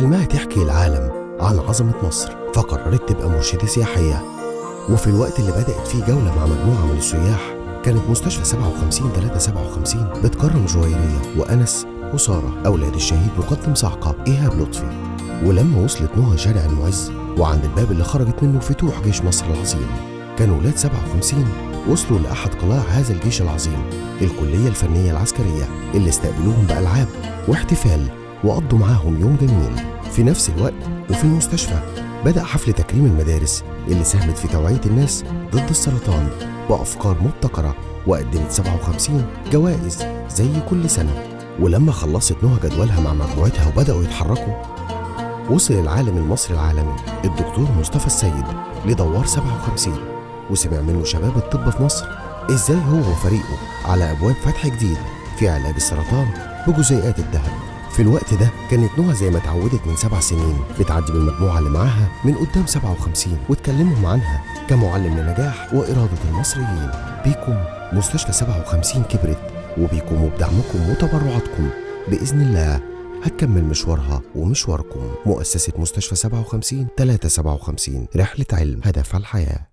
حلمها تحكي العالم عن عظمة مصر، فقررت تبقى مرشدة سياحية. وفي الوقت اللي بدأت فيه جولة مع مجموعة من السياح، كانت مستشفى 57 بتكرم جويرية وأنس وسارة أولاد الشهيد مقدم صعقة إيهاب لطفي. ولما وصلت نهى شارع المعز وعند الباب اللي خرجت منه فتوح جيش مصر العظيم، كان ولاد 57 وصلوا لأحد قلاع هذا الجيش العظيم، الكلية الفنية العسكرية، اللي استقبلوهم بألعاب واحتفال وقضوا معاهم يوم جميل. في نفس الوقت وفي المستشفى بدأ حفل تكريم المدارس اللي ساهمت في توعية الناس ضد السرطان بأفكار مبتكرة، وقدمت 57 جوائز زي كل سنة. ولما خلصت نهى جدولها مع مجموعتها وبدأوا يتحركوا، وصل العالم المصري العالمي الدكتور مصطفى السيد لدوار 57، وسمع منه شباب الطب في مصر ازاي هو وفريقه على ابواب فتح جديد في علاج السرطان بجزيئات الذهب. في الوقت ده كانت نهى زي ما اتعودت من 7 سنين بتعدي بالمجموعة اللي معاها من قدام 57 وتكلمهم عنها كمعلم لنجاح وإرادة المصريين. بيكم مستشفى 57 كبرت، وبيكم وبدعمكم وتبرعاتكم بإذن الله هتكمل مشوارها ومشواركم. مؤسسة مستشفى 57 357، رحلة علم هدفها الحياة.